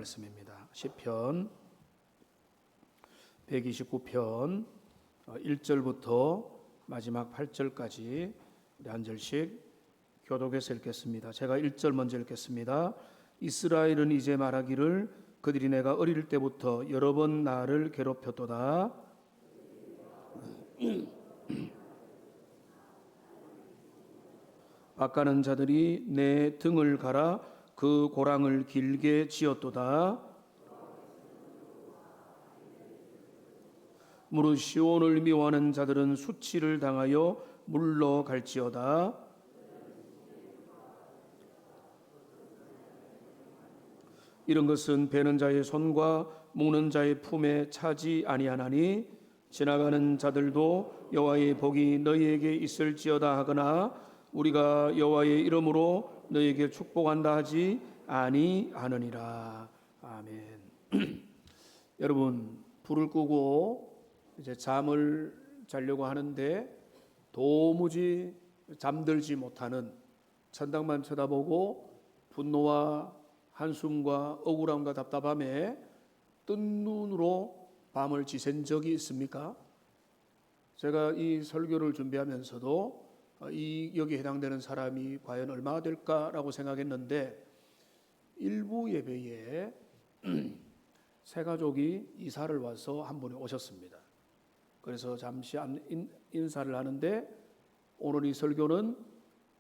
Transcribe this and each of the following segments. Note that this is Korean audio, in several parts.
말씀입니다. 시편 129편 1절부터 마지막 8절까지 우리 한 절씩 교독해서 읽겠습니다. 제가 1절 먼저 읽겠습니다. 이스라엘은 이제 말하기를 그들이 내가 어릴 때부터 여러 번 나를 괴롭혔도다. 바까는 자들이 내 등을 갈아 그 고랑을 길게 지었도다. 무릇 시온을 미워하는 자들은 수치를 당하여 물러갈지어다. 이런 것은 베는 자의 손과 묶는 자의 품에 차지 아니하나니 지나가는 자들도 여호와의 복이 너희에게 있을지어다 하거나 우리가 여호와의 이름으로 너희에게 축복한다 하지 아니하느니라. 아멘. 여러분, 불을 끄고 이제 잠을 자려고 하는데 도무지 잠들지 못하는, 천당만 쳐다보고 분노와 한숨과 억울함과 답답함에 뜬 눈으로 밤을 지샌 적이 있습니까? 제가 이 설교를 준비하면서도 여기에 해당되는 사람이 과연 얼마나 될까라고 생각했는데, 일부 예배에 세 가족이 이사를 와서 한 분이 오셨습니다. 그래서 잠시 인사를 하는데, 오늘 이 설교는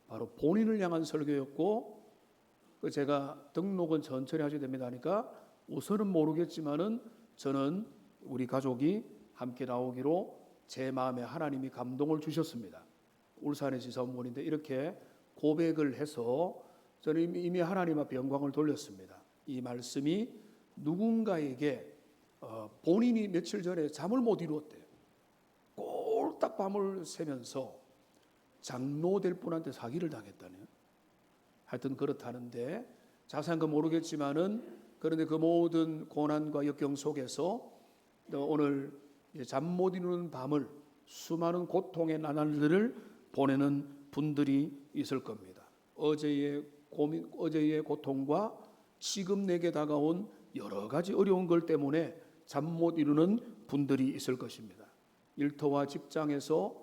바로 본인을 향한 설교였고, 제가 등록은 천천히 하셔야 됩니다 하니까 우선은 모르겠지만은 저는 우리 가족이 함께 나오기로 제 마음에 하나님이 감동을 주셨습니다. 울산의 지사원인데 이렇게 고백을 해서 저는 이미 하나님 앞에 영광을 돌렸습니다. 이 말씀이 누군가에게 본인이 며칠 전에 잠을 못 이루었대요. 꼴딱 밤을 새면서 장로 될 분한테 사기를 당했다네요. 하여튼 그렇다는데 자세한 건 모르겠지만은, 그런데 그 모든 고난과 역경 속에서 오늘 잠 못 이루는 밤을, 수많은 고통의 나날들을 보내는 분들이 있을 겁니다. 어제의 고민, 어제의 고통과 지금 내게 다가온 여러 가지 어려운 것 때문에 잠 못 이루는 분들이 있을 것입니다. 일터와 직장에서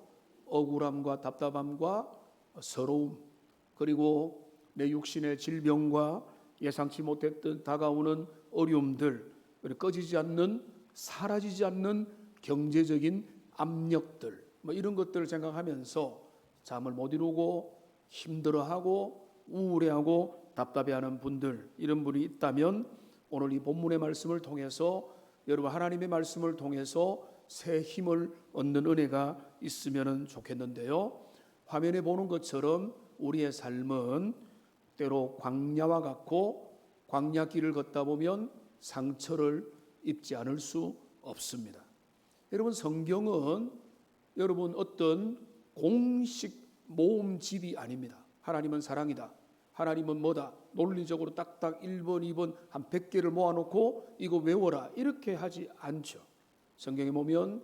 억울함과 답답함과 서러움, 그리고 내 육신의 질병과 예상치 못했던 다가오는 어려움들, 그리고 꺼지지 않는, 사라지지 않는 경제적인 압력들, 이런 것들을 생각하면서 잠을 못 이루고 힘들어하고 우울해하고 답답해하는 분들, 이런 분이 있다면 오늘 이 본문의 말씀을 통해서, 여러분 하나님의 말씀을 통해서 새 힘을 얻는 은혜가 있으면 좋겠는데요. 화면에 보는 것처럼 우리의 삶은 때로 광야와 같고, 광야길을 걷다 보면 상처를 입지 않을 수 없습니다. 여러분, 성경은 여러분 어떤 공식 모음집이 아닙니다. 하나님은 사랑이다, 하나님은 뭐다, 논리적으로 딱딱 1번, 2번 한 100개를 모아놓고 이거 외워라, 이렇게 하지 않죠. 성경에 보면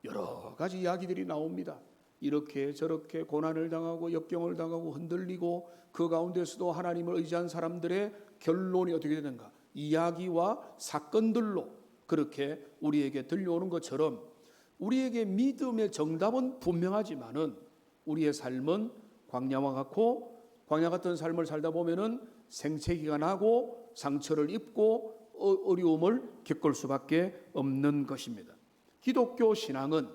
여러 가지 이야기들이 나옵니다. 이렇게 저렇게 고난을 당하고 역경을 당하고 흔들리고 그 가운데서도 하나님을 의지한 사람들의 결론이 어떻게 되는가, 이야기와 사건들로 그렇게 우리에게 들려오는 것처럼 우리에게 믿음의 정답은 분명하지만은 우리의 삶은 광야와 같고, 광야 같은 삶을 살다 보면은 생채기가 나고 상처를 입고 어려움을 겪을 수밖에 없는 것입니다. 기독교 신앙은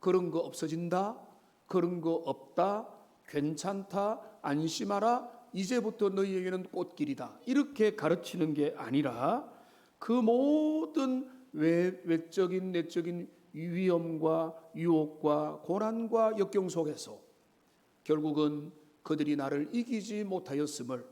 그런 거 없어진다, 그런 거 없다, 괜찮다, 안심하라, 이제부터 너희에게는 꽃길이다, 이렇게 가르치는 게 아니라 그 모든 외적인 내적인 위험과 유혹과 고난과 역경 속에서 결국은 그들이 나를 이기지 못하였음을,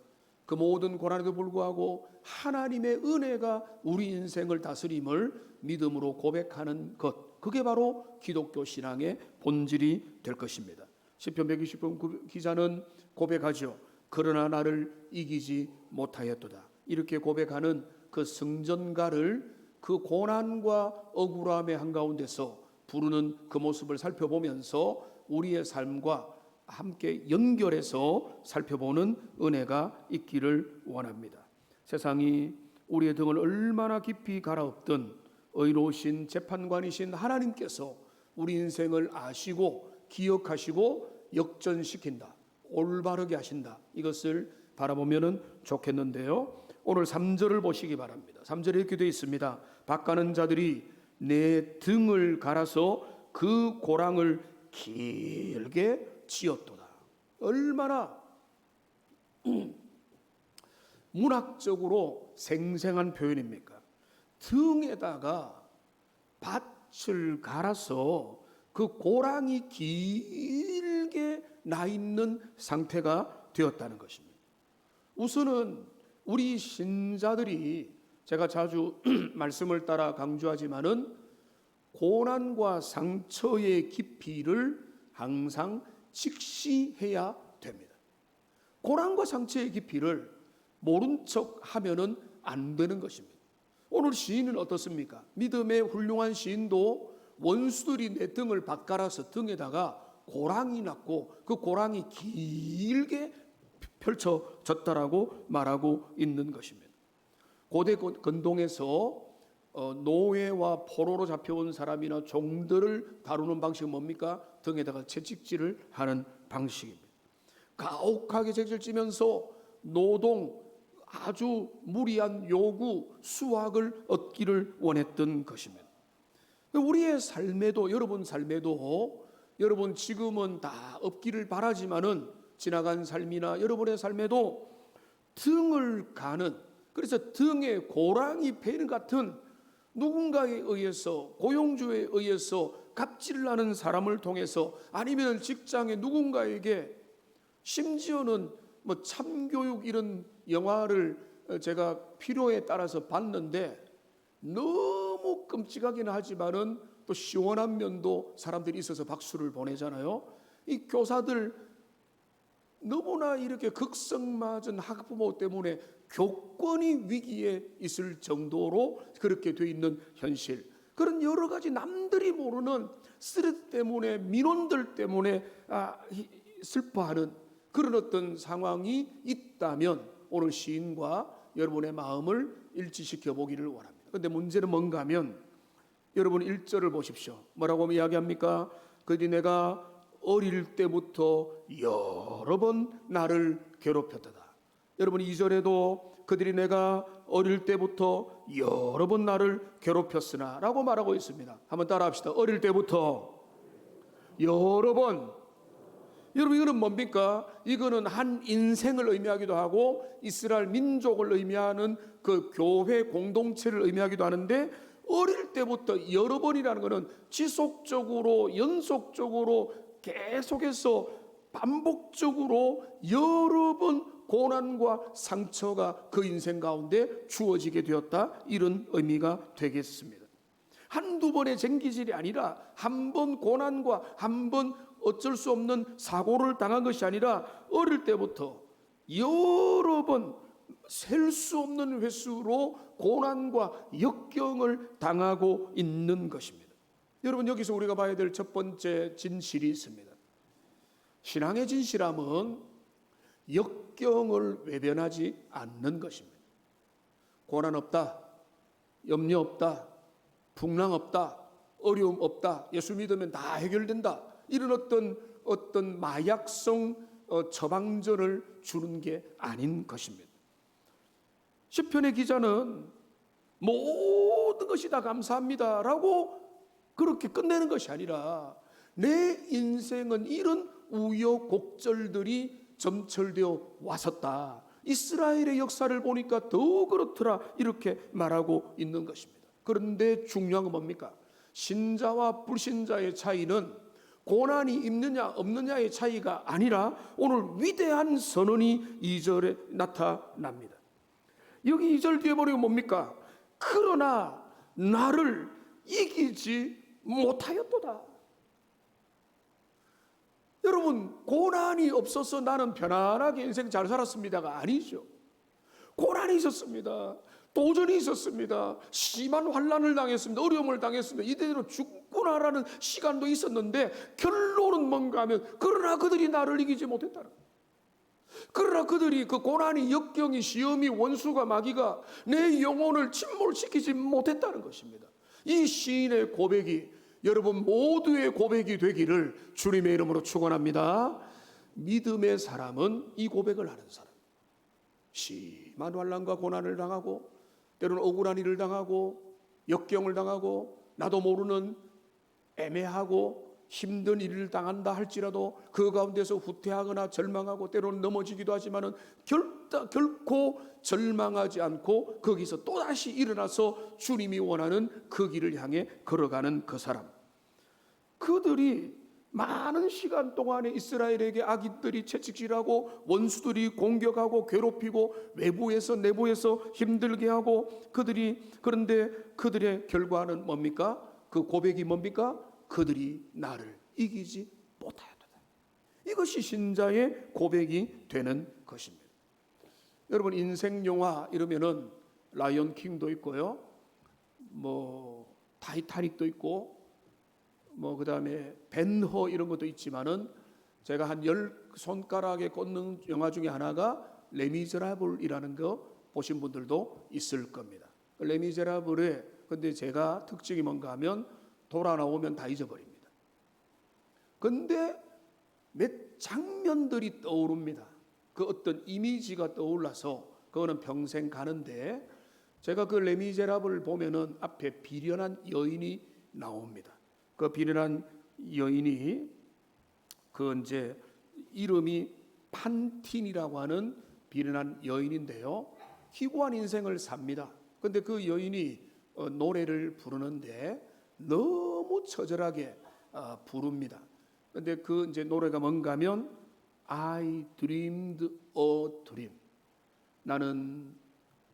그 모든 고난에도 불구하고 하나님의 은혜가 우리 인생을 다스림을 믿음으로 고백하는 것, 그게 바로 기독교 신앙의 본질이 될 것입니다. 시편 120편 기자는 고백하죠. 그러나 나를 이기지 못하였도다. 이렇게 고백하는 그 승전가를 그 고난과 억울함의 한가운데서 부르는 그 모습을 살펴보면서 우리의 삶과 함께 연결해서 살펴보는 은혜가 있기를 원합니다. 세상이 우리의 등을 얼마나 깊이 갈아엎든 의로우신 재판관이신 하나님께서 우리 인생을 아시고 기억하시고 역전시킨다, 올바르게 하신다, 이것을 바라보면 좋겠는데요. 오늘 3절을 보시기 바랍니다. 3절에 이렇게 되어 있습니다. 밭가는 자들이 내 등을 갈아서 그 고랑을 길게 지었도다. 얼마나 문학적으로 생생한 표현입니까? 등에다가 밭을 갈아서 그 고랑이 길게 나 있는 상태가 되었다는 것입니다. 우선은 우리 신자들이, 제가 자주 말씀을 따라 강조하지만은 고난과 상처의 깊이를 항상 직시해야 됩니다. 고난과 상처의 깊이를 모른 척 하면은 안 되는 것입니다. 오늘 시인은 어떻습니까? 믿음의 훌륭한 시인도 원수들이 내 등을 밭갈아서 등에다가 고랑이 났고 그 고랑이 길게 펼쳐졌다라고 말하고 있는 것입니다. 고대 근동에서 노예와 포로로 잡혀온 사람이나 종들을 다루는 방식은 뭡니까? 등에다가 채찍질을 하는 방식입니다. 가혹하게 채찍질치면서 노동, 아주 무리한 요구, 수확을 얻기를 원했던 것입니다. 우리의 삶에도, 여러분 삶에도, 여러분 지금은 다 없기를 바라지만은 지나간 삶이나 여러분의 삶에도 등을 가는, 그래서 등에 고랑이 패는 같은 누군가에 의해서, 고용주에 의해서 갑질을 하는 사람을 통해서, 아니면 직장의 누군가에게, 심지어는 뭐 참교육 이런 영화를 제가 필요에 따라서 봤는데 너무 끔찍하긴 하지만은 또 시원한 면도 사람들이 있어서 박수를 보내잖아요. 이 교사들 너무나 이렇게 극성맞은 학부모 때문에 교권이 위기에 있을 정도로 그렇게 돼 있는 현실, 그런 여러 가지 남들이 모르는 스트레스 때문에, 민원들 때문에 슬퍼하는 그런 어떤 상황이 있다면 오늘 시인과 여러분의 마음을 일치시켜 보기를 원합니다. 그런데 문제는 뭔가 하면, 여러분 1절을 보십시오. 뭐라고 이야기합니까? 그들이 내가 어릴 때부터 여러 번 나를 괴롭혔다. 여러분 2절에도 그들이 내가 어릴 때부터 여러 번 나를 괴롭혔으나 라고 말하고 있습니다. 한번 따라 합시다. 어릴 때부터 여러 번. 여러분 이거는 뭡니까? 이거는 한 인생을 의미하기도 하고 이스라엘 민족을 의미하는 그 교회 공동체를 의미하기도 하는데, 어릴 때부터 여러 번이라는 것은 지속적으로, 연속적으로, 계속해서 반복적으로 여러 번 고난과 상처가 그 인생 가운데 주어지게 되었다, 이런 의미가 되겠습니다. 한두 번의 쟁기질이 아니라 한 번 고난과 한 번 어쩔 수 없는 사고를 당한 것이 아니라 어릴 때부터 여러 번 셀 수 없는 횟수로 고난과 역경을 당하고 있는 것입니다. 여러분 여기서 우리가 봐야 될 첫 번째 진실이 있습니다. 신앙의 진실함은 역경을 외면하지 않는 것입니다. 고난 없다, 염려 없다, 풍랑 없다, 어려움 없다, 예수 믿으면 다 해결된다, 이런 어떤 마약성 처방전을 주는 게 아닌 것입니다. 시편의 기자는 모든 것이 다 감사합니다라고 그렇게 끝내는 것이 아니라, 내 인생은 이런 우여곡절들이 점철되어 왔었다, 이스라엘의 역사를 보니까 더 그렇더라, 이렇게 말하고 있는 것입니다. 그런데 중요한 건 뭡니까? 신자와 불신자의 차이는 고난이 있느냐 없느냐의 차이가 아니라 오늘 위대한 선언이 2절에 나타납니다. 여기 2절 뒤에 보면 뭡니까? 그러나 나를 이기지 못하였도다. 여러분 고난이 없어서 나는 편안하게 인생 잘 살았습니다가 아니죠. 고난이 있었습니다. 도전이 있었습니다. 심한 환난을 당했습니다. 어려움을 당했습니다. 이대로 죽구나라는 시간도 있었는데 결론은 뭔가 하면 그러나 그들이 나를 이기지 못했다는 거예요. 그러나 그들이 그 고난이, 역경이, 시험이, 원수가, 마귀가 내 영혼을 침몰시키지 못했다는 것입니다. 이 시인의 고백이 여러분 모두의 고백이 되기를 주님의 이름으로 축원합니다. 믿음의 사람은 이 고백을 하는 사람. 심한 환난과 고난을 당하고 때로는 억울한 일을 당하고 역경을 당하고 나도 모르는 애매하고 힘든 일을 당한다 할지라도 그 가운데서 후퇴하거나 절망하고 때로는 넘어지기도 하지만은 결코 절망하지 않고 거기서 또다시 일어나서 주님이 원하는 그 길을 향해 걸어가는 그 사람. 그들이 많은 시간 동안에 이스라엘에게 악인들이 채찍질하고 원수들이 공격하고 괴롭히고 외부에서 내부에서 힘들게 하고 그런데 그들의 결과는 뭡니까? 그 고백이 뭡니까? 그들이 나를 이기지 못하였다. 이것이 신자의 고백이 되는 것입니다. 여러분 인생 영화 이러면은 라이언 킹도 있고요, 뭐 타이타닉도 있고, 뭐 그다음에 벤허 이런 것도 있지만은 제가 한 10손가락에 꽂는 영화 중에 하나가 레미제라블이라는 거 보신 분들도 있을 겁니다. 레미제라블에 근데 제가 특징이 뭔가 하면 돌아 나오면 다 잊어버립니다. 근데 몇 장면들이 떠오릅니다. 그 어떤 이미지가 떠올라서 그거는 평생 가는데, 제가 그 레미제라블을 보면은 앞에 비련한 여인이 나옵니다. 그 비련한 여인이 그 이제 이름이 판틴이라고 하는 비련한 여인인데요, 희고한 인생을 삽니다. 근데 그 여인이 노래를 부르는데 너무 처절하게 부릅니다. 근데 그 이제 노래가 뭔가 하면 I dreamed a dream. 나는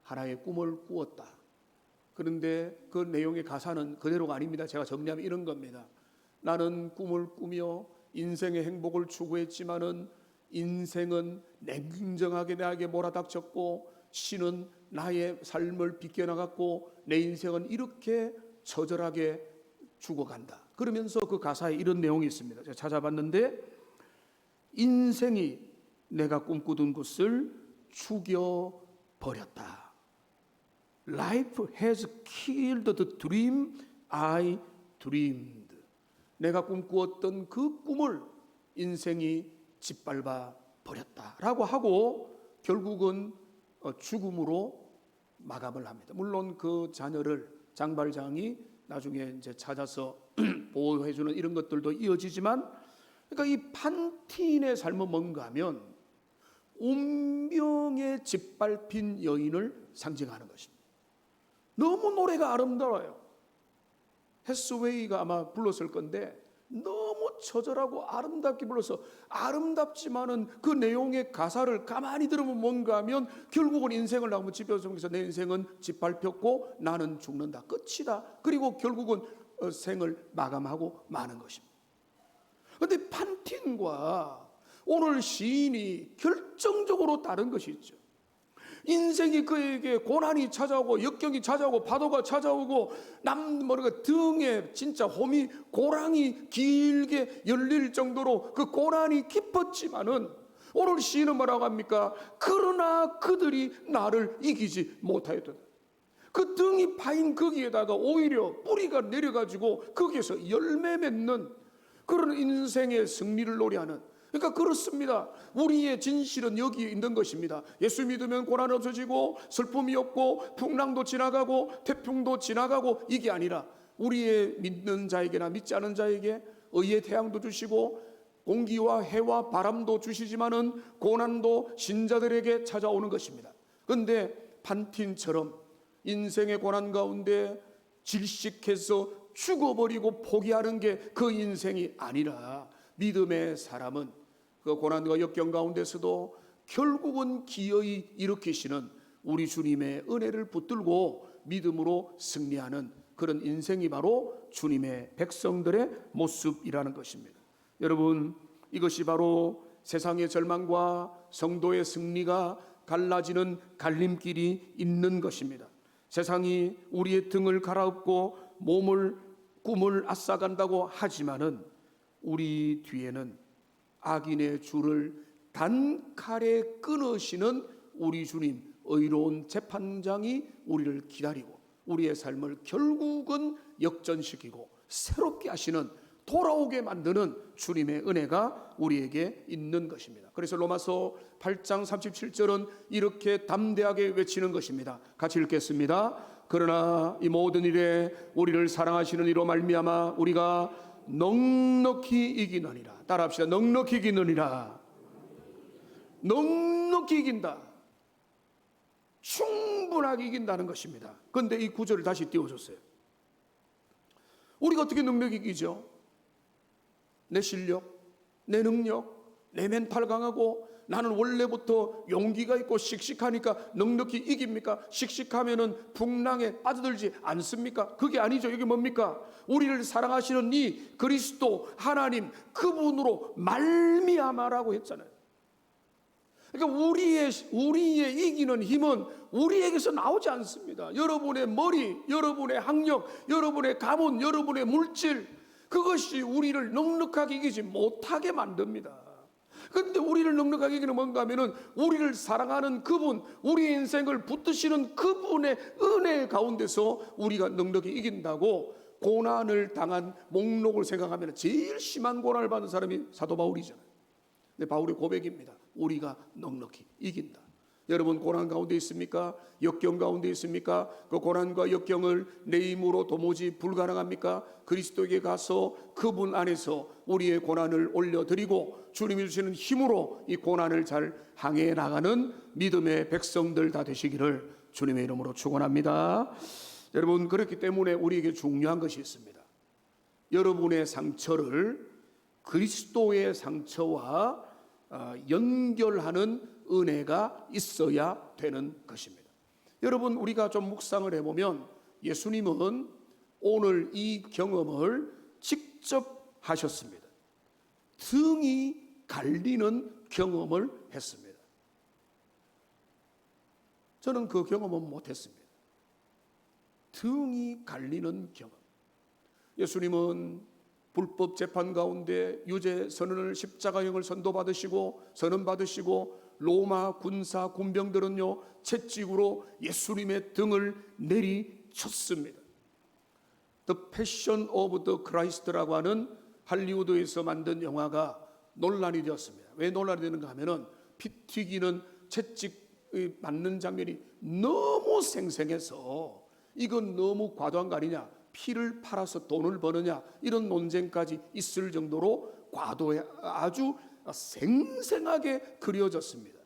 하나의 꿈을 꾸었다. 그런데 그 내용의 가사는 그대로가 아닙니다. 제가 정리하면 이런 겁니다. 나는 꿈을 꾸며 인생의 행복을 추구했지만은 인생은 냉정하게 나에게 몰아닥쳤고 신은 나의 삶을 비껴나갔고 내 인생은 이렇게 처절하게 죽어간다. 그러면서 그 가사에 이런 내용이 있습니다. 제가 찾아봤는데 인생이 내가 꿈꾸던 것을 죽여버렸다. Life has killed the dream I dreamed. 내가 꿈꾸었던 그 꿈을 인생이 짓밟아 버렸다라고 하고 결국은 죽음으로 마감을 합니다. 물론 그 자녀를 장발장이 나중에 이제 찾아서 보호해주는 이런 것들도 이어지지만, 그러니까 이 판틴의 삶은 뭔가 하면 운명에 짓밟힌 여인을 상징하는 것입니다. 너무 노래가 아름다워요. 헤스웨이가 아마 불렀을 건데 너무 처절하고 아름답게 불러서 아름답지만은 그 내용의 가사를 가만히 들으면 뭔가 하면 결국은 인생을 나무 짚어주면서 내 인생은 짓밟혔고 나는 죽는다, 끝이다. 그리고 결국은 생을 마감하고 마는 것입니다. 그런데 판틴과 오늘 시인이 결정적으로 다른 것이 있죠. 인생이 그에게 고난이 찾아오고 역경이 찾아오고 파도가 찾아오고 뭐랄까 등에 진짜 홈이 고랑이 길게 열릴 정도로 그 고난이 깊었지만은 오늘 시인은 뭐라고 합니까? 그러나 그들이 나를 이기지 못하였다. 그 등이 파인 거기에다가 오히려 뿌리가 내려가지고 거기에서 열매 맺는 그런 인생의 승리를 노래하는, 그러니까 그렇습니다. 우리의 진실은 여기에 있는 것입니다. 예수 믿으면 고난 없어지고 슬픔이 없고 풍랑도 지나가고 태풍도 지나가고 이게 아니라 우리의 믿는 자에게나 믿지 않은 자에게 의의 태양도 주시고 공기와 해와 바람도 주시지만은 고난도 신자들에게 찾아오는 것입니다. 그런데 판틴처럼 인생의 고난 가운데 질식해서 죽어버리고 포기하는 게 그 인생이 아니라 믿음의 사람은 그 고난과 역경 가운데서도 결국은 기어이 일으키시는 우리 주님의 은혜를 붙들고 믿음으로 승리하는 그런 인생이 바로 주님의 백성들의 모습이라는 것입니다. 여러분, 이것이 바로 세상의 절망과 성도의 승리가 갈라지는 갈림길이 있는 것입니다. 세상이 우리의 등을 갈아엎고 꿈을 앗아간다고 하지만은 우리 뒤에는 악인의 줄을 단칼에 끊으시는 우리 주님, 의로운 재판장이 우리를 기다리고 우리의 삶을 결국은 역전시키고 새롭게 하시는, 돌아오게 만드는 주님의 은혜가 우리에게 있는 것입니다. 그래서 로마서 8장 37절은 이렇게 담대하게 외치는 것입니다. 같이 읽겠습니다. 그러나 이 모든 일에 우리를 사랑하시는 이로 말미암아 우리가 넉넉히 이기느니라. 따라합시다. 넉넉히 이기느니라. 넉넉히 이긴다. 충분하게 이긴다는 것입니다. 그런데 이 구절을 다시 띄워줬어요. 우리가 어떻게 넉넉히 이기죠? 내 실력, 내 능력, 내 멘탈 강하고 나는 원래부터 용기가 있고 씩씩하니까 넉넉히 이깁니까? 씩씩하면은 풍랑에 빠져들지 않습니까? 그게 아니죠. 이게 뭡니까? 우리를 사랑하시는 이 그리스도 하나님, 그분으로 말미암아라고 했잖아요. 그러니까 우리의 이기는 힘은 우리에게서 나오지 않습니다. 여러분의 머리, 여러분의 학력, 여러분의 가문, 여러분의 물질, 그것이 우리를 넉넉하게 이기지 못하게 만듭니다. 그런데 우리를 넉넉하게 이기는 뭔가 하면은 우리를 사랑하는 그분, 우리의 인생을 붙드시는 그분의 은혜 가운데서 우리가 넉넉히 이긴다고. 고난을 당한 목록을 생각하면 제일 심한 고난을 받는 사람이 사도 바울이잖아요. 근데 바울의 고백입니다. 우리가 넉넉히 이긴다. 여러분 고난 가운데 있습니까? 역경 가운데 있습니까? 그 고난과 역경을 내 힘으로 도무지 불가능합니까? 그리스도에게 가서 그분 안에서 우리의 고난을 올려드리고 주님이 주시는 힘으로 이 고난을 잘 항해 나가는 믿음의 백성들 다 되시기를 주님의 이름으로 축원합니다. 여러분, 그렇기 때문에 우리에게 중요한 것이 있습니다. 여러분의 상처를 그리스도의 상처와 연결하는 은혜가 있어야 되는 것입니다. 여러분, 우리가 좀 묵상을 해보면 예수님은 오늘 이 경험을 직접 하셨습니다. 등이 갈리는 경험을 했습니다. 저는 그 경험은 못했습니다. 등이 갈리는 경험. 예수님은 불법 재판 가운데 유죄 선언을, 십자가형을 선언받으시고 로마 군사 군병들은요 채찍으로 예수님의 등을 내리쳤습니다. The Passion of the Christ라고 하는 할리우드에서 만든 영화가 논란이 되었습니다. 왜 논란이 되는가 하면은 피 튀기는 채찍 맞는 장면이 너무 생생해서 이건 너무 과도한 거 아니냐, 피를 팔아서 돈을 버느냐, 이런 논쟁까지 있을 정도로 과도해 아주 생생하게 그려졌습니다.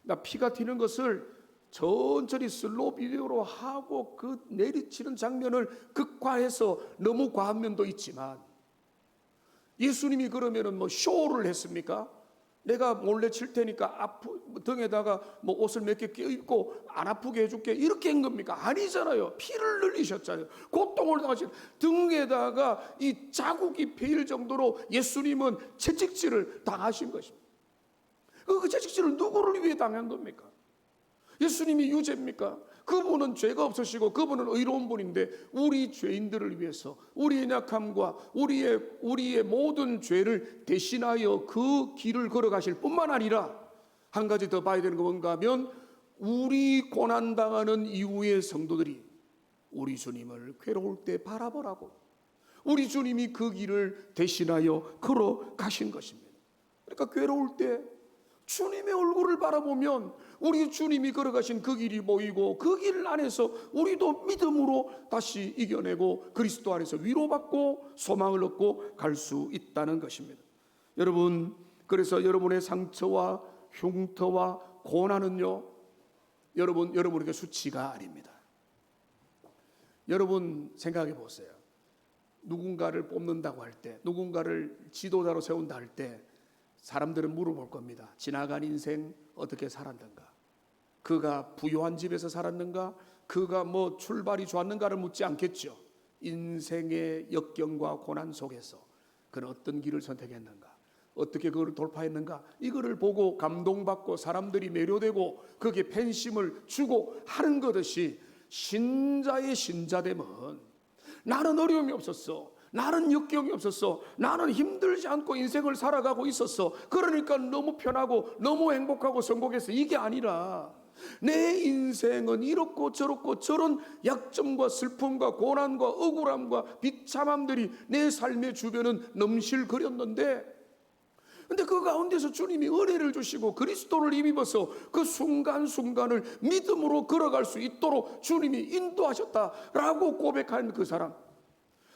그러니까 피가 튀는 것을 천천히 슬로우 비디오로 하고 그 내리치는 장면을 극화해서 너무 과한 면도 있지만, 예수님이 그러면은 뭐 쇼를 했습니까? 내가 몰래 칠 테니까 등에다가 뭐 옷을 몇 개 껴입고 안 아프게 해줄게, 이렇게 한 겁니까? 아니잖아요. 피를 흘리셨잖아요. 고통을 당하신 등에다가 이 자국이 베일 정도로 예수님은 채찍질을 당하신 것입니다. 그 채찍질을 누구를 위해 당한 겁니까? 예수님이 유죄입니까? 그분은 죄가 없으시고 그분은 의로운 분인데 우리 죄인들을 위해서 우리의 약함과 우리의 모든 죄를 대신하여 그 길을 걸어가실 뿐만 아니라 한 가지 더 봐야 되는 건 뭔가 하면, 우리 고난당하는 이후의 성도들이 우리 주님을 괴로울 때 바라보라고 우리 주님이 그 길을 대신하여 걸어가신 것입니다. 그러니까 괴로울 때 주님의 얼굴을 바라보면 우리 주님이 걸어가신 그 길이 보이고 그 길 안에서 우리도 믿음으로 다시 이겨내고 그리스도 안에서 위로받고 소망을 얻고 갈 수 있다는 것입니다. 여러분, 그래서 여러분의 상처와 흉터와 고난은요, 여러분에게 수치가 아닙니다. 여러분 생각해 보세요. 누군가를 뽑는다고 할 때, 누군가를 지도자로 세운다 할 때 사람들은 물어볼 겁니다. 지나간 인생 어떻게 살았는가? 그가 부유한 집에서 살았는가? 그가 뭐 출발이 좋았는가를 묻지 않겠죠. 인생의 역경과 고난 속에서 그는 어떤 길을 선택했는가? 어떻게 그걸 돌파했는가? 이거를 보고 감동받고 사람들이 매료되고 거기에 팬심을 주고 하는 것이 신자의 신자됨은, 나는 어려움이 없었어, 나는 역경이 없었어. 나는 힘들지 않고 인생을 살아가고 있었어. 그러니까 너무 편하고 너무 행복하고 성공했어. 이게 아니라 내 인생은 이렇고 저렇고 저런 약점과 슬픔과 고난과 억울함과 비참함들이 내 삶의 주변은 넘실거렸는데, 근데 그 가운데서 주님이 은혜를 주시고 그리스도를 힘입어서 그 순간순간을 믿음으로 걸어갈 수 있도록 주님이 인도하셨다라고 고백한 그 사람,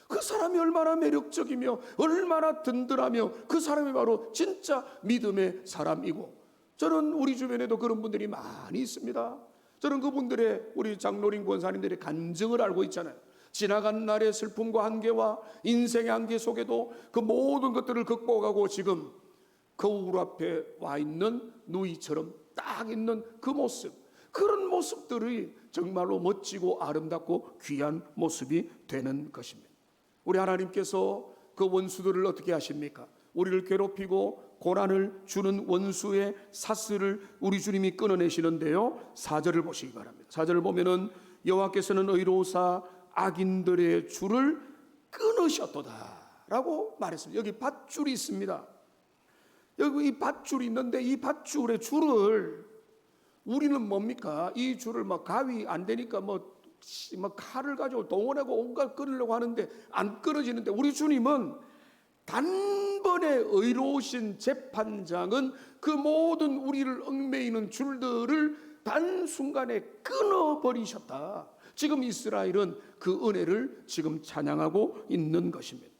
그 사람이 얼마나 매력적이며 얼마나 든든하며 그 사람이 바로 진짜 믿음의 사람이고, 저는 우리 주변에도 그런 분들이 많이 있습니다. 저는 그분들의, 우리 장로림 권사님들의 간증을 알고 있잖아요. 지나간 날의 슬픔과 한계와 인생의 한계 속에도 그 모든 것들을 극복하고 지금 거울 앞에 와 있는 누이처럼 딱 있는 그 모습, 그런 모습들이 정말로 멋지고 아름답고 귀한 모습이 되는 것입니다. 우리 하나님께서 그 원수들을 어떻게 하십니까? 우리를 괴롭히고 고난을 주는 원수의 사슬을 우리 주님이 끊어내시는데요, 4절을 보시기 바랍니다. 4절을 보면은 여호와께서는 의로우사 악인들의 줄을 끊으셨도다 라고 말했습니다. 여기 밧줄이 있습니다. 여기 이 밧줄이 있는데 이 밧줄의 줄을 우리는 뭡니까? 이 줄을 막 가위 안 되니까 뭐 칼을 가지고 동원하고 온갖 끊으려고 하는데 안 끊어지는데, 우리 주님은 단번에 의로우신 재판장은 그 모든 우리를 얽매이는 줄들을 단순간에 끊어버리셨다. 지금 이스라엘은 그 은혜를 지금 찬양하고 있는 것입니다.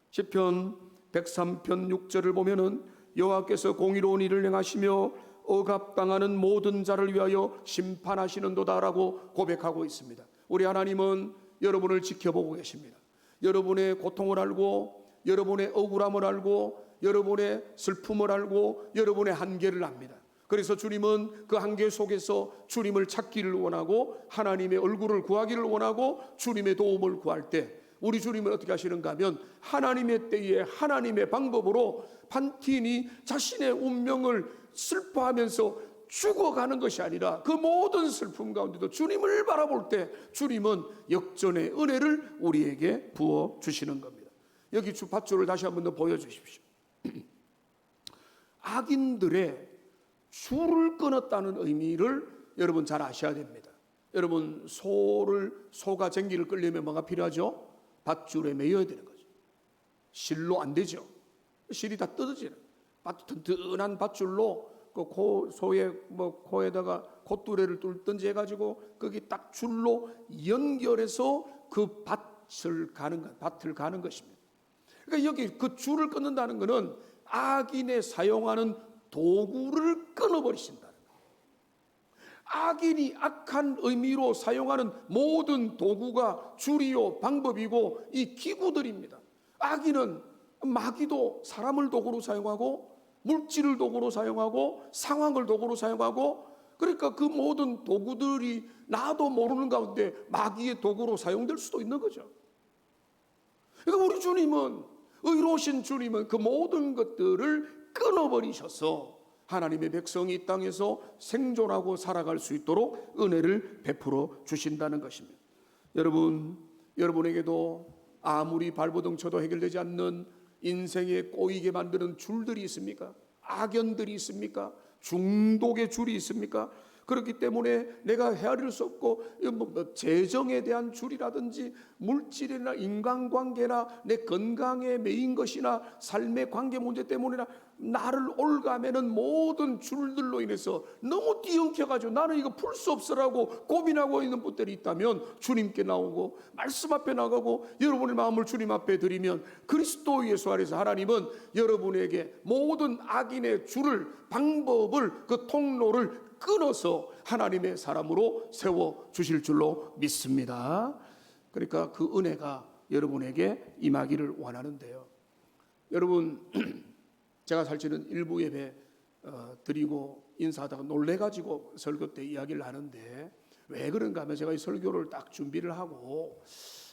시편 103편 6절을 보면은 여호와께서 공의로운 일을 행하시며 억압당하는 모든 자를 위하여 심판하시는도다라고 고백하고 있습니다. 우리 하나님은 여러분을 지켜보고 계십니다. 여러분의 고통을 알고, 여러분의 억울함을 알고, 여러분의 슬픔을 알고, 여러분의 한계를 압니다. 그래서 주님은 그 한계 속에서 주님을 찾기를 원하고, 하나님의 얼굴을 구하기를 원하고, 주님의 도움을 구할 때 우리 주님은 어떻게 하시는가 하면 하나님의 때에 하나님의 방법으로 판티인이 자신의 운명을 슬퍼하면서 죽어가는 것이 아니라 그 모든 슬픔 가운데도 주님을 바라볼 때 주님은 역전의 은혜를 우리에게 부어주시는 겁니다. 여기 밧줄을 다시 한번 더 보여주십시오. 악인들의 줄을 끊었다는 의미를 여러분 잘 아셔야 됩니다. 여러분, 소가 쟁기를 끌려면 뭐가 필요하죠? 밧줄에 매여야 되는 거죠. 실로 안 되죠. 실이 다 뜯어지는 튼튼한 밧줄로 그 소의 코에다가 콧뚜레를 뚫든지 해가지고 거기 딱 줄로 연결해서 그 밭을 가는 것입니다. 그러니까 여기 그 줄을 끊는다는 것은 악인의 사용하는 도구를 끊어버리신다는 거예요. 악인이 악한 의미로 사용하는 모든 도구가 줄이요 방법이고 이 기구들입니다. 악인은 마귀도 사람을 도구로 사용하고 물질을 도구로 사용하고 상황을 도구로 사용하고, 그러니까 그 모든 도구들이 나도 모르는 가운데 마귀의 도구로 사용될 수도 있는 거죠. 그러니까 우리 주님은, 의로우신 주님은 그 모든 것들을 끊어버리셔서 하나님의 백성이 이 땅에서 생존하고 살아갈 수 있도록 은혜를 베풀어 주신다는 것입니다. 여러분에게도 아무리 발버둥 쳐도 해결되지 않는 인생에 꼬이게 만드는 줄들이 있습니까? 악연들이 있습니까? 중독의 줄이 있습니까? 그렇기 때문에 내가 헤아릴 수 없고 재정에 대한 줄이라든지 물질이나 인간관계나 내 건강에 매인 것이나 삶의 관계 문제 때문이나 나를 올가매는 모든 줄들로 인해서 너무 뒤엉켜가지고 나는 이거 풀 수 없어라고 고민하고 있는 분들이 있다면 주님께 나오고 말씀 앞에 나가고 여러분의 마음을 주님 앞에 드리면 그리스도 예수 안에서 하나님은 여러분에게 모든 악인의 줄을, 방법을, 그 통로를 끊어서 하나님의 사람으로 세워주실 줄로 믿습니다. 그러니까 그 은혜가 여러분에게 임하기를 원하는데요. 여러분, 제가 사실은 일부 예배 드리고 인사하다가 놀래가지고 설교 때 이야기를 하는데, 왜 그런가 하면 제가 이 설교를 딱 준비를 하고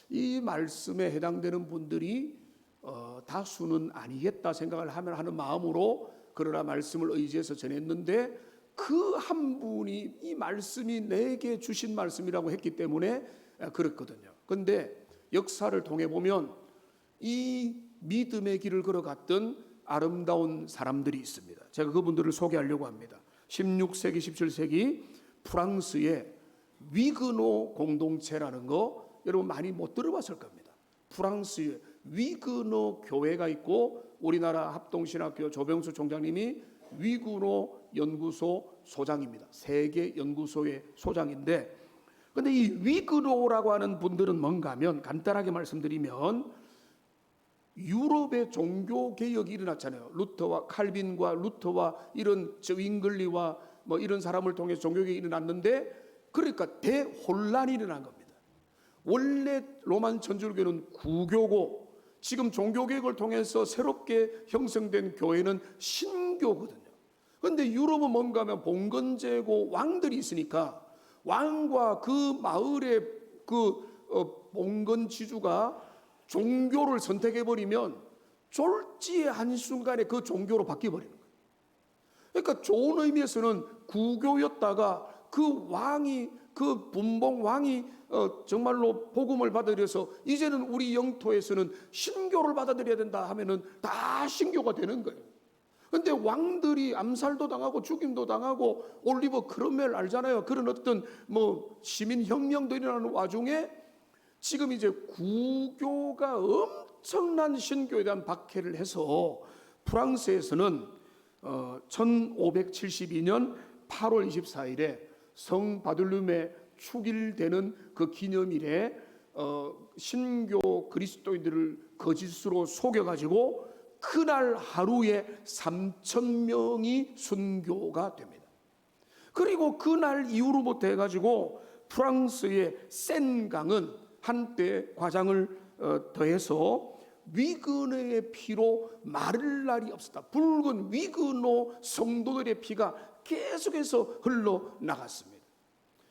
이 말씀에 해당되는 분들이 다수는 아니겠다 생각을 하는 마음으로 그러나 말씀을 의지해서 전했는데, 그 한 분이 이 말씀이 내게 주신 말씀이라고 했기 때문에 그렇거든요. 그런데 역사를 통해 보면 이 믿음의 길을 걸어갔던 아름다운 사람들이 있습니다. 제가 그분들을 소개하려고 합니다. 16세기, 17세기 프랑스의 위그노 공동체라는 거 여러분 많이 못 들어봤을 겁니다. 프랑스에 위그노 교회가 있고 우리나라 합동신학교 조병수 총장님이 위그노 연구소 소장입니다. 세계 연구소의 소장인데, 근데 이 위그노라고 하는 분들은 뭔가 하면 간단하게 말씀드리면 유럽의 종교 개혁이 일어났잖아요. 루터와 칼빈과 루터와 이런 윙글리와 뭐 이런 사람을 통해 종교 개혁이 일어났는데, 그러니까 대혼란이 일어난 겁니다. 원래 로만 천주교는 구교고 지금 종교 개혁을 통해서 새롭게 형성된 교회는 신교거든요. 그런데 유럽은 뭔가 하면 봉건제고 왕들이 있으니까 왕과 그 마을의 봉건 지주가 종교를 선택해버리면 졸지의 한순간에 그 종교로 바뀌어버리는 거예요. 그러니까 좋은 의미에서는 구교였다가 그 왕이, 그 분봉 왕이 정말로 복음을 받아들여서 이제는 우리 영토에서는 신교를 받아들여야 된다 하면은 다 신교가 되는 거예요. 근데 왕들이 암살도 당하고 죽임도 당하고 올리버 크롬웰 알잖아요. 그런 어떤 뭐 시민혁명도 일어나는 와중에 지금 이제 구교가 엄청난 신교에 대한 박해를 해서 프랑스에서는 1572년 8월 24일에 성 바들룸에 축일되는 그 기념일에 신교 그리스도인들을 거짓으로 속여가지고 그날 하루에 3,000명이 순교가 됩니다. 그리고 그날 이후로부터 해가지고 프랑스의 센강은 한때 과장을 더해서 위그노의 피로 마를 날이 없었다. 붉은 위그노 성도들의 피가 계속해서 흘러나갔습니다.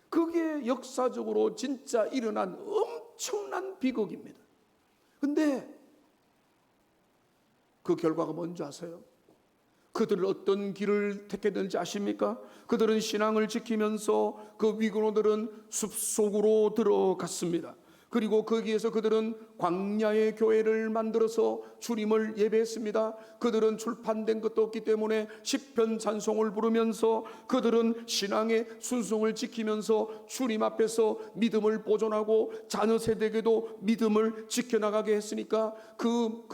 그게 역사적으로 진짜 일어난 엄청난 비극입니다. 근데 그 결과가 뭔지 아세요? 그들은 어떤 길을 택했는지 아십니까? 그들은 신앙을 지키면서 그 위그노들은 숲속으로 들어갔습니다. 그리고 거기에서 그들은 광야의 교회를 만들어서 주님을 예배했습니다. 그들은 출판된 것도 없기 때문에 시편 찬송을 부르면서 그들은 신앙의 순종을 지키면서 주님 앞에서 믿음을 보존하고 자녀 세대에게도 믿음을 지켜나가게 했으니까 그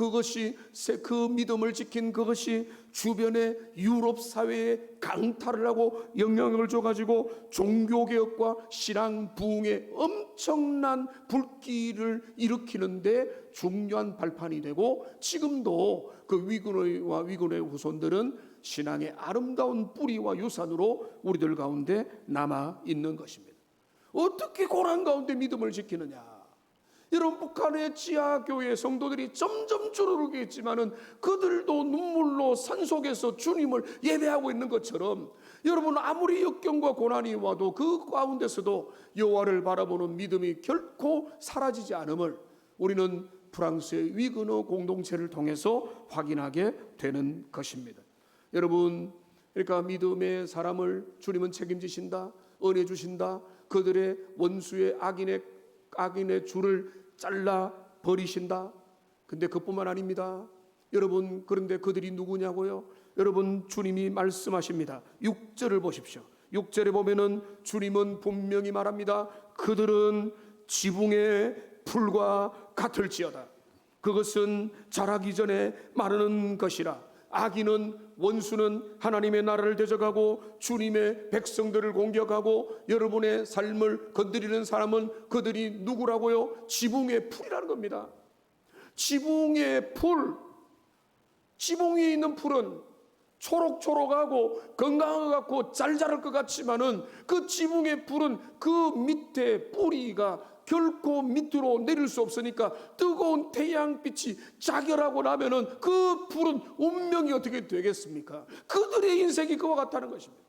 믿음을 지킨 그것이 주변의 유럽 사회에 강탈을 하고 영향을 줘가지고 종교개혁과 신앙 부흥에 엄청난 불길을 일으키는데 중요한 발판이 되고, 지금도 그 위그노와 위그노의 후손들은 신앙의 아름다운 뿌리와 유산으로 우리들 가운데 남아 있는 것입니다. 어떻게 고난 가운데 믿음을 지키느냐? 여러분, 북한의 지하교회 성도들이 점점 줄어들겠지만은 그들도 눈물로 산속에서 주님을 예배하고 있는 것처럼, 여러분 아무리 역경과 고난이 와도 그 가운데서도 여호와를 바라보는 믿음이 결코 사라지지 않음을 우리는 프랑스의 위그노 공동체를 통해서 확인하게 되는 것입니다. 여러분, 그러니까 믿음의 사람을 주님은 책임지신다, 은혜 주신다. 그들의 원수의 악인의 줄을 잘라 버리신다. 근데 그뿐만 아닙니다. 여러분, 그런데 그들이 누구냐고요? 여러분, 주님이 말씀하십니다. 6절을 보십시오. 6절에 보면은 주님은 분명히 말합니다. 그들은 지붕의 풀과 같을지어다. 그것은 자라기 전에 마르는 것이라. 악인은, 원수는 하나님의 나라를 대적하고 주님의 백성들을 공격하고 여러분의 삶을 건드리는 사람은 그들이 누구라고요? 지붕의 풀이라는 겁니다. 지붕의 풀, 지붕 위에 있는 풀은 초록초록하고 건강하고 잘 자랄 것 같지만은 그 지붕의 풀은 그 밑에 뿌리가 결코 밑으로 내릴 수 없으니까 뜨거운 태양빛이 자결하고 나면은 그 풀은 운명이 어떻게 되겠습니까? 그들의 인생이 그와 같다는 것입니다.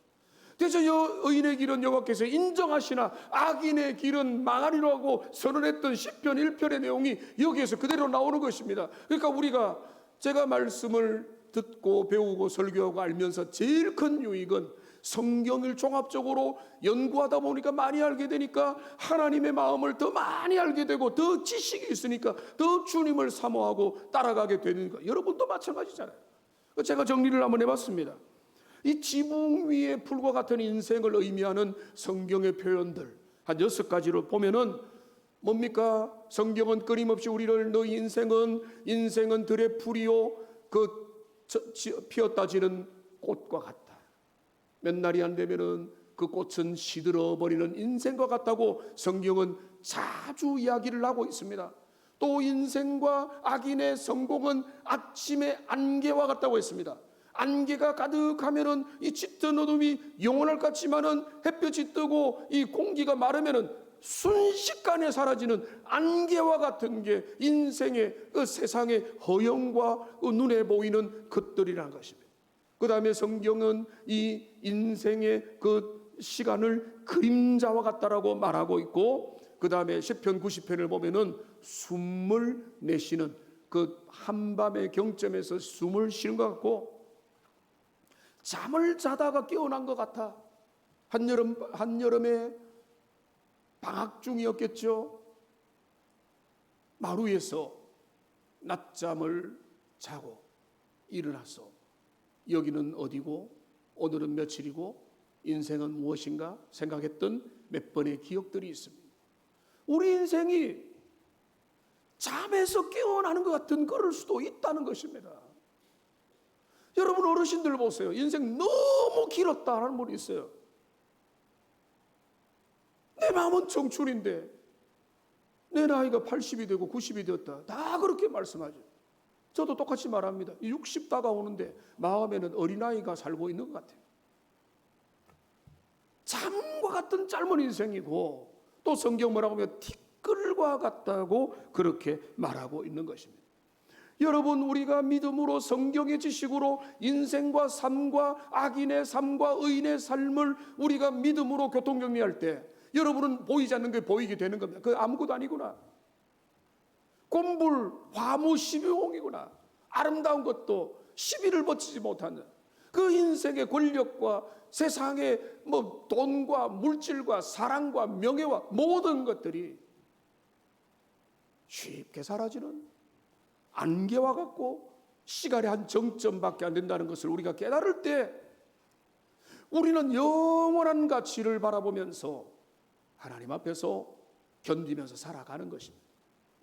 그래서 의인의 길은 여호와께서 인정하시나 악인의 길은 망하리로 하고 선언했던 시편 1편의 내용이 여기에서 그대로 나오는 것입니다. 그러니까 우리가, 제가 말씀을 듣고 배우고 설교하고 알면서 제일 큰 유익은 성경을 종합적으로 연구하다 보니까 많이 알게 되니까 하나님의 마음을 더 많이 알게 되고 더 지식이 있으니까 더 주님을 사모하고 따라가게 되니까 여러분도 마찬가지잖아요. 제가 정리를 한번 해봤습니다. 이 지붕 위에 풀과 같은 인생을 의미하는 성경의 표현들 한 6가지로 보면은 뭡니까? 성경은 끊임없이 우리를 너희 인생은 들의 풀이요 피었다 지는 꽃과 같다. 몇 날이 안 되면은 그 꽃은 시들어 버리는 인생과 같다고 성경은 자주 이야기를 하고 있습니다. 또 인생과 악인의 성공은 아침의 안개와 같다고 했습니다. 안개가 가득하면은 이 짙은 어둠이 영원할 것 같지만은 햇볕이 뜨고 이 공기가 마르면은 순식간에 사라지는 안개와 같은 게 인생의 그 세상의 허영과 그 눈에 보이는 것들이라는 것입니다. 그 다음에 성경은 이 인생의 그 시간을 그림자와 같다라고 말하고 있고, 그 다음에 시편 90편을 보면은 숨을 내쉬는 그 한밤의 경점에서 숨을 쉬는 것 같고, 잠을 자다가 깨어난 것 같아. 한여름에 방학 중이었겠죠. 마루에서 낮잠을 자고 일어나서 여기는 어디고 오늘은 며칠이고 인생은 무엇인가 생각했던 몇 번의 기억들이 있습니다. 우리 인생이 잠에서 깨어나는 것 같은 그럴 수도 있다는 것입니다. 여러분 어르신들 보세요. 인생 너무 길었다는 분이 있어요. 내 마음은 청춘인데 내 나이가 80이 되고 90이 되었다. 다 그렇게 말씀하죠. 저도 똑같이 말합니다. 60 다가오는데 마음에는 어린아이가 살고 있는 것 같아요. 잠과 같은 짧은 인생이고 또 성경 뭐라고 하면 티끌과 같다고 그렇게 말하고 있는 것입니다. 여러분 우리가 믿음으로 성경의 지식으로 인생과 삶과 악인의 삶과 의인의 삶을 우리가 믿음으로 교통정리할 때 여러분은 보이지 않는 게 보이게 되는 겁니다. 그 아무것도 아니구나. 곰불, 화무, 시비홍이구나. 아름다운 것도 시비를 버티지 못하는 그 인생의 권력과 세상의 돈과 물질과 사랑과 명예와 모든 것들이 쉽게 사라지는 안개와 같고 시간의 한 정점밖에 안 된다는 것을 우리가 깨달을 때 우리는 영원한 가치를 바라보면서 하나님 앞에서 견디면서 살아가는 것입니다.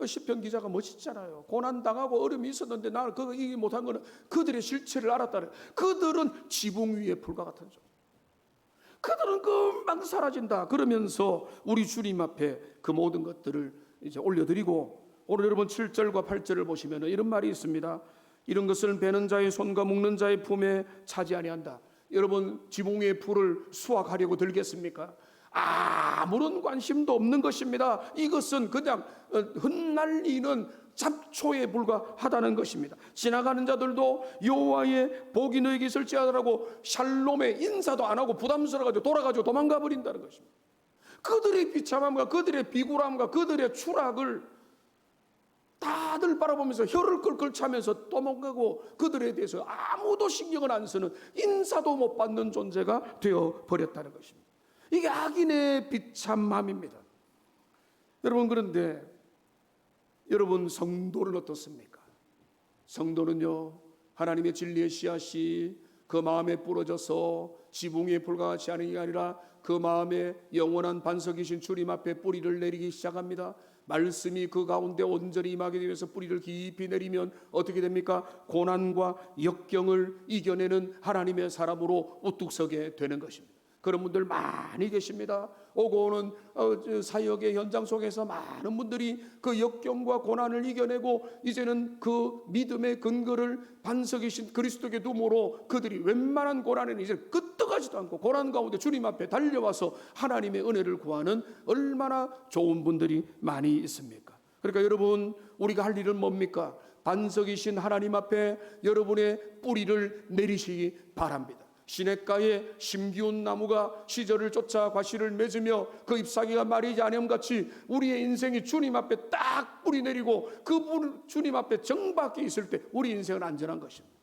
시편 기자가 멋있잖아요. 고난당하고 어려움이 있었는데 나는 그거 이기 못한 거는 그들의 실체를 알았다는. 그들은 지붕 위의 풀과 같은 존재. 그들은 금방 사라진다. 그러면서 우리 주님 앞에 그 모든 것들을 이제 올려드리고, 오늘 여러분 7절과 8절을 보시면 이런 말이 있습니다. 이런 것을 베는 자의 손과 묶는 자의 품에 차지 아니한다. 여러분 지붕 위의 풀을 수확하려고 들겠습니까? 아무런 관심도 없는 것입니다. 이것은 그냥 흩날리는 잡초에 불과하다는 것입니다. 지나가는 자들도 여호와의 복이 너에게 있을지어다라고 샬롬의 인사도 안 하고 부담스러워가지고 돌아가지고 도망가 버린다는 것입니다. 그들의 비참함과 그들의 비굴함과 그들의 추락을 다들 바라보면서 혀를 끌끌 차면서 도망가고 그들에 대해서 아무도 신경을 안 쓰는, 인사도 못 받는 존재가 되어버렸다는 것입니다. 이게 악인의 비참함입니다. 여러분 그런데 여러분 성도는 어떻습니까? 성도는요 하나님의 진리의 씨앗이 그 마음에 뿌려져서 지붕에 불과하지 않은 게 아니라 그 마음에 영원한 반석이신 주님 앞에 뿌리를 내리기 시작합니다. 말씀이 그 가운데 온전히 임하게 되면서 뿌리를 깊이 내리면 어떻게 됩니까? 고난과 역경을 이겨내는 하나님의 사람으로 우뚝 서게 되는 것입니다. 그런 분들 많이 계십니다. 오고 오는 사역의 현장 속에서 많은 분들이 그 역경과 고난을 이겨내고 이제는 그 믿음의 근거를 반석이신 그리스도의 두모로 그들이 웬만한 고난에는 이제 끄떡하지도 않고 고난 가운데 주님 앞에 달려와서 하나님의 은혜를 구하는 얼마나 좋은 분들이 많이 있습니까? 그러니까 여러분 우리가 할 일은 뭡니까? 반석이신 하나님 앞에 여러분의 뿌리를 내리시기 바랍니다. 시냇가에 심기운 나무가 시절을 쫓아 과실을 맺으며 그 잎사귀가 마르지 않음같이 우리의 인생이 주님 앞에 딱 뿌리 내리고 그분 주님 앞에 정박해 있을 때 우리 인생은 안전한 것입니다.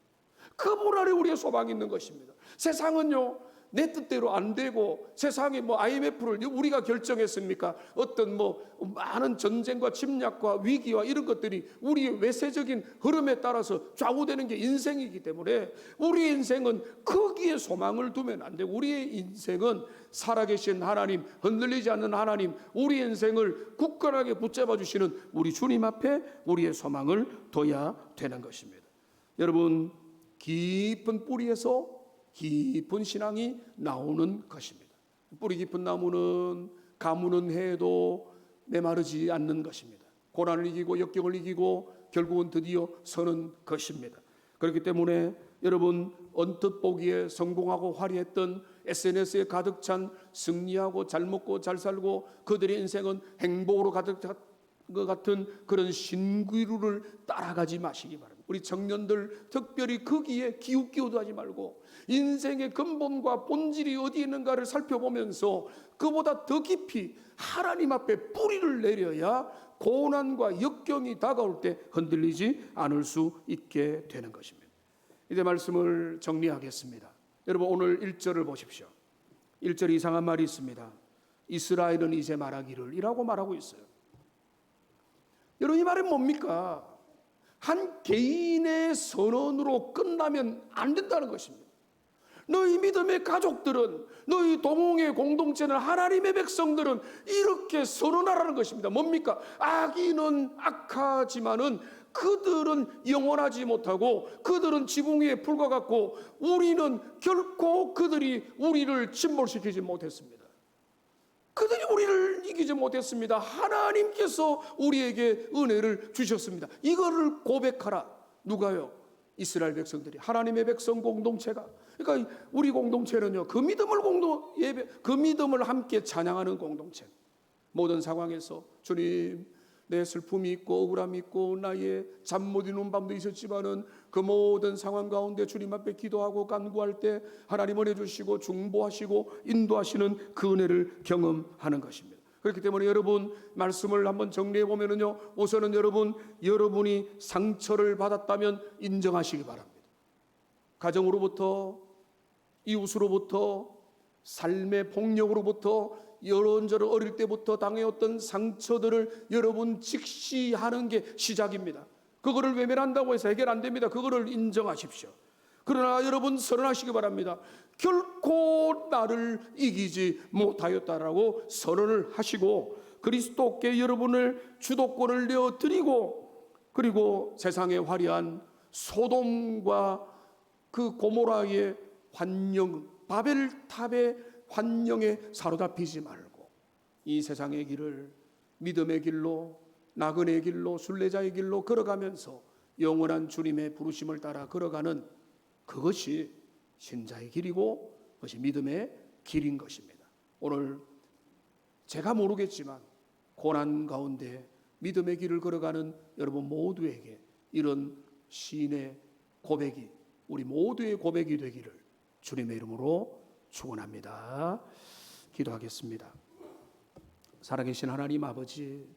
그분 아래 우리의 소망이 있는 것입니다. 세상은요 내 뜻대로 안 되고 세상에 뭐 IMF를 우리가 결정했습니까? 어떤 뭐 많은 전쟁과 침략과 위기와 이런 것들이 우리의 외세적인 흐름에 따라서 좌우되는 게 인생이기 때문에 우리의 인생은 거기에 소망을 두면 안 되고 우리의 인생은 살아계신 하나님, 흔들리지 않는 하나님, 우리의 인생을 굳건하게 붙잡아 주시는 우리 주님 앞에 우리의 소망을 둬야 되는 것입니다. 여러분, 깊은 뿌리에서 깊은 신앙이 나오는 것입니다. 뿌리 깊은 나무는 가무는 해도 메마르지 않는 것입니다. 고난을 이기고 역경을 이기고 결국은 드디어 서는 것입니다. 그렇기 때문에 여러분, 언뜻 보기에 성공하고 화려했던 SNS에 가득 찬 승리하고 잘 먹고 잘 살고 그들의 인생은 행복으로 가득 찬 것 같은 그런 신기루를 따라가지 마시기 바랍니다. 우리 청년들 특별히 거기에 기웃기웃 하지 말고 인생의 근본과 본질이 어디 있는가를 살펴보면서 그보다 더 깊이 하나님 앞에 뿌리를 내려야 고난과 역경이 다가올 때 흔들리지 않을 수 있게 되는 것입니다. 이제 말씀을 정리하겠습니다. 여러분, 오늘 1절을 보십시오. 1절에 이상한 말이 있습니다. 이스라엘은 이제 말하기를 이라고 말하고 있어요. 여러분, 이 말은 뭡니까? 한 개인의 선언으로 끝나면 안 된다는 것입니다. 너희 믿음의 가족들은, 너희 동흥의 공동체는, 하나님의 백성들은 이렇게 선언하라는 것입니다. 뭡니까? 악인은 악하지만은 그들은 영원하지 못하고 그들은 지붕 위에 풀과 같고 우리는 결코 그들이 우리를 침몰시키지 못했습니다. 그들이 우리를 이기지 못했습니다. 하나님께서 우리에게 은혜를 주셨습니다. 이거를 고백하라. 누가요? 이스라엘 백성들이, 하나님의 백성 공동체가. 그러니까 우리 공동체는요, 그 믿음을 함께 찬양하는 공동체. 모든 상황에서 주님, 내 슬픔이 있고 억울함이 있고 나의 잠 못 이루는 밤도 있었지만은 그 모든 상황 가운데 주님 앞에 기도하고 간구할 때 하나님 은혜 주시고 중보하시고 인도하시는 그 은혜를 경험하는 것입니다. 그렇기 때문에 여러분, 말씀을 한번 정리해 보면은요, 우선은 여러분이 상처를 받았다면 인정하시기 바랍니다. 가정으로부터, 이웃으로부터, 삶의 폭력으로부터, 이런저런 어릴 때부터 당해왔던 상처들을 여러분 직시하는 게 시작입니다. 그거를 외면한다고 해서 해결 안 됩니다. 그거를 인정하십시오. 그러나 여러분, 선언하시기 바랍니다. 결코 나를 이기지 못하였다라고 선언을 하시고 그리스도께 여러분을 주도권을 내어드리고, 그리고 세상의 화려한 소돔과 그 고모라의 환영, 바벨탑의 환영에 사로잡히지 말고 이 세상의 길을 믿음의 길로, 나그네의 길로, 순례자의 길로 걸어가면서 영원한 주님의 부르심을 따라 걸어가는 그것이 신자의 길이고 그것이 믿음의 길인 것입니다. 오늘 제가 모르겠지만 고난 가운데 믿음의 길을 걸어가는 여러분 모두에게 이런 시인의 고백이 우리 모두의 고백이 되기를 주님의 이름으로 축원합니다. 기도하겠습니다. 살아계신 하나님 아버지,